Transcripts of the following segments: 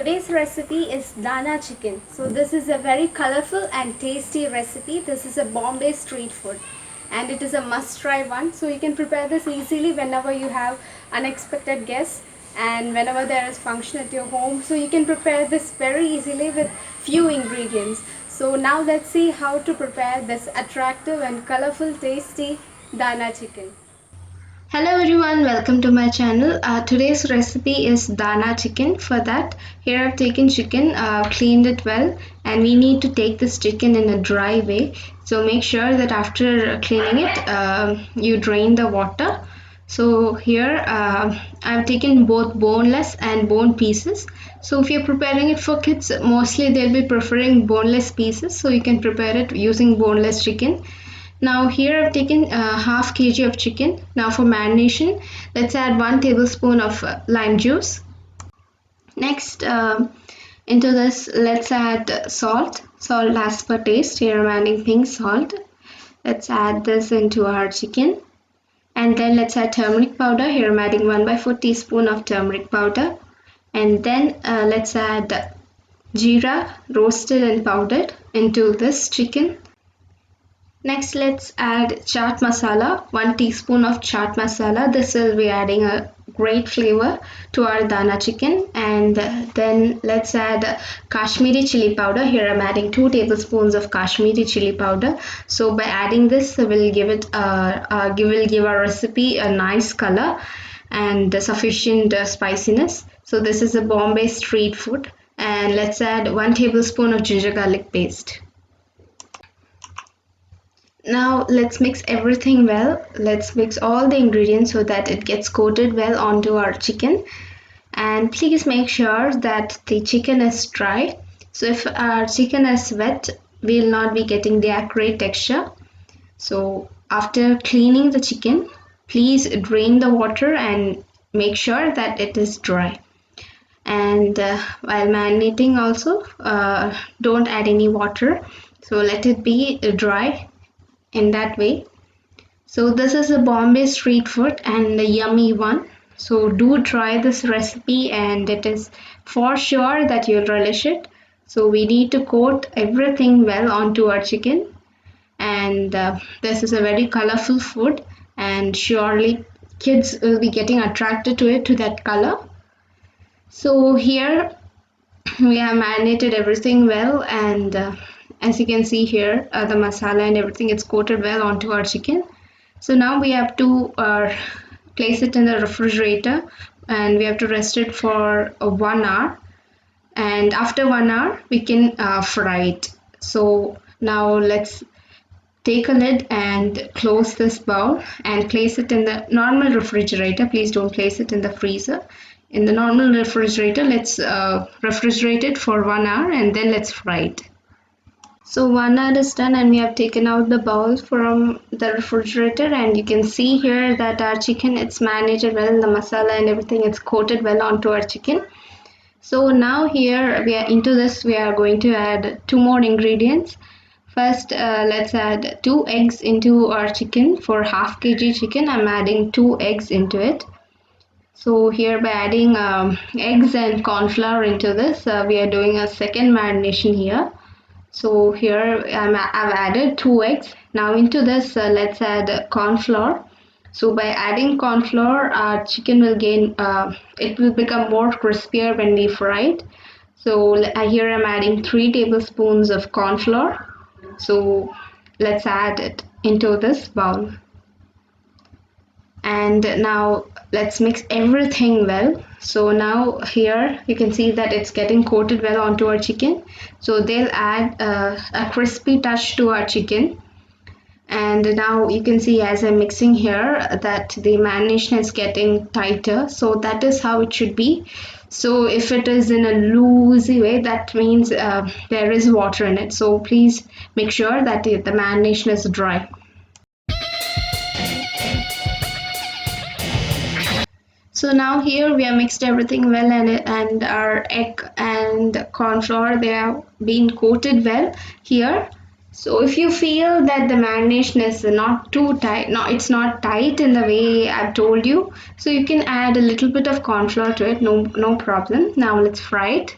today's recipe is Dana chicken. So this is a very colorful and tasty recipe. This is a Bombay street food and it is a must try one. So you can prepare this easily whenever you have unexpected guests and whenever there is function at your home. So you can prepare this very easily with few ingredients. So now let's see how to prepare this attractive and colorful tasty Dana chicken. Hello everyone, welcome to my channel. Today's recipe is Dana chicken. For that, here I've taken chicken, cleaned it well, and we need to take this chicken in a dry way. So make sure that after cleaning it, you drain the water. So here I've taken both boneless and bone pieces. So if you're preparing it for kids, mostly they'll be preferring boneless pieces. So you can prepare it using boneless chicken. Now here I've taken half kg of chicken. Now for marination, let's add 1 tablespoon of lime juice. Next into this let's add salt as per taste. Here I'm adding pink salt. Let's add this into our chicken. And then let's add turmeric powder. Here I'm adding 1/4 teaspoon of turmeric powder. And then let's add jeera roasted and powdered into this chicken. Next let's add chaat masala, 1 teaspoon of chaat masala. This will be adding a great flavor to our Dana chicken. And then let's add Kashmiri chili powder. Here I'm adding 2 tablespoons of Kashmiri chili powder. So by adding this will give our recipe a nice color and sufficient spiciness. So this is a Bombay street food. And let's add 1 tablespoon of ginger garlic paste. Now let's mix everything well. Let's mix all the ingredients so that it gets coated well onto our chicken. And please make sure that the chicken is dry. So if our chicken is wet, we will not be getting the accurate texture. So after cleaning the chicken, please drain the water and make sure that it is dry. And while marinating also, don't add any water. So let it be dry in that way. So this is a Bombay street food and a yummy one. So do try this recipe and it is for sure that you'll relish it. So we need to coat everything well onto our chicken. And this is a very colorful food and surely kids will be getting attracted to it, to that color. So here we have marinated everything well, and as you can see here, the masala and everything is coated well onto our chicken. So now we have to place it in the refrigerator and we have to rest it for 1 hour. And after 1 hour, we can fry it. So now let's take a lid and close this bowl and place it in the normal refrigerator. Please don't place it in the freezer. In the normal refrigerator, let's refrigerate it for 1 hour and then let's fry it. So 1 hour is done and we have taken out the bowl from the refrigerator, and you can see here that our chicken, it's marinated well in the masala and everything, it's coated well onto our chicken. So now here we are going to add 2 more ingredients. First let's add 2 eggs into our chicken. For half kg chicken, I'm adding 2 eggs into it. So here by adding eggs and corn flour into this, we are doing a second marination here. So here I've added 2 eggs. Now into this let's add corn flour. So by adding corn flour, our chicken will it will become more crispier when we fry it. So here I'm adding 3 tablespoons of corn flour. So let's add it into this bowl. And now let's mix everything well. So now here you can see that it's getting coated well onto our chicken. So they'll add a crispy touch to our chicken. And now you can see as I'm mixing here that the marination is getting tighter. So that is how it should be. So if it is in a loosey way, that means there is water in it. So please make sure that the marination is dry. So now here we have mixed everything well, and our egg and corn flour, they have been coated well here. So if you feel that the marination is not too tight, no, it's not tight in the way I've told you, so you can add a little bit of corn flour to it, no problem. Now let's fry it.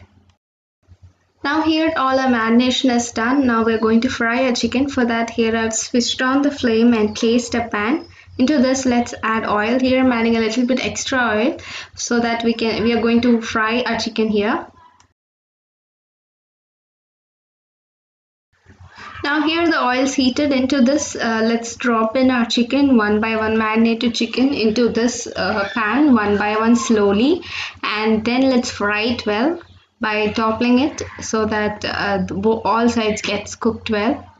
Now here all our marination is done. Now we're going to fry our chicken. For that, here I've switched on the flame and placed a pan. Into this, let's add oil. Here I'm adding a little bit extra oil so that we are going to fry our chicken here. Now here the oil is heated. Into this, let's drop in our chicken one by one, marinated chicken into this pan one by one slowly, and then let's fry it well by toppling it so that all sides gets cooked well.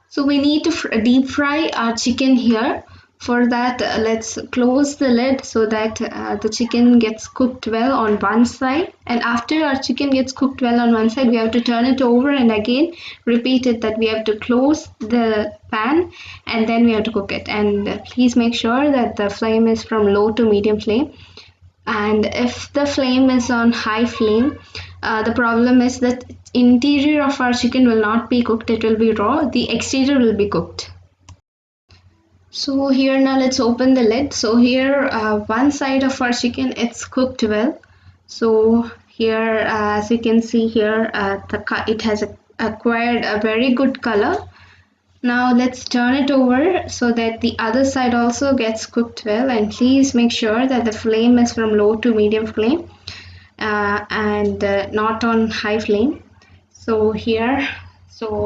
So we need to deep fry our chicken here. For that, let's close the lid so that the chicken gets cooked well on one side. And after our chicken gets cooked well on one side, we have to turn it over and again repeat it, that we have to close the pan and then we have to cook it. And please make sure that the flame is from low to medium flame. And if the flame is on high flame, the problem is that interior of our chicken will not be cooked, it will be raw, the exterior will be cooked. So here now let's open the lid. So here one side of our chicken, it's cooked well. So here as you can see here, it has acquired a very good color. Now let's turn it over so that the other side also gets cooked well, and please make sure that the flame is from low to medium flame and not on high flame. So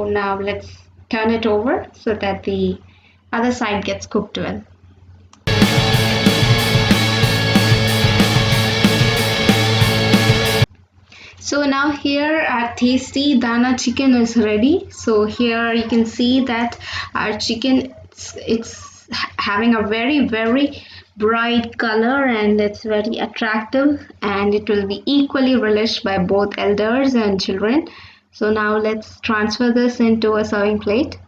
now let's turn it over so that the other side gets cooked well. So now here our tasty Dana chicken is ready. So here you can see that our chicken, it's having a very bright color and it's very attractive, and it will be equally relished by both elders and children. So now let's transfer this into a serving plate.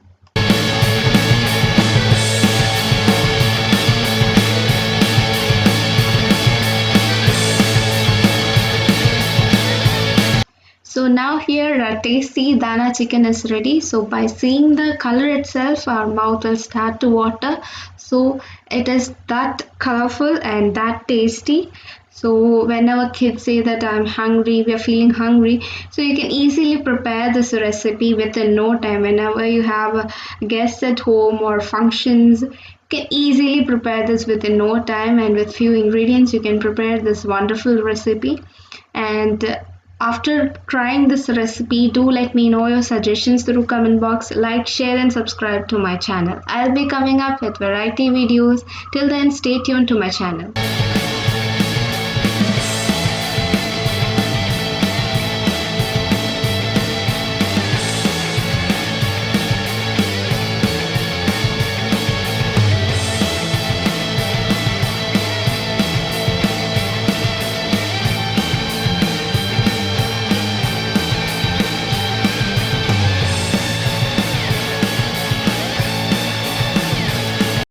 So now here our tasty Dana chicken is ready. So by seeing the color itself, our mouth will start to water. So it is that colorful and that tasty. So whenever kids say that I'm hungry, we are feeling hungry, so you can easily prepare this recipe within no time. Whenever you have guests at home or functions, you can easily prepare this within no time, and with few ingredients you can prepare this wonderful recipe. And after trying this recipe, do let me know your suggestions through comment box. Like, share and subscribe to my channel. I'll be coming up with variety videos. Till then, stay tuned to my channel.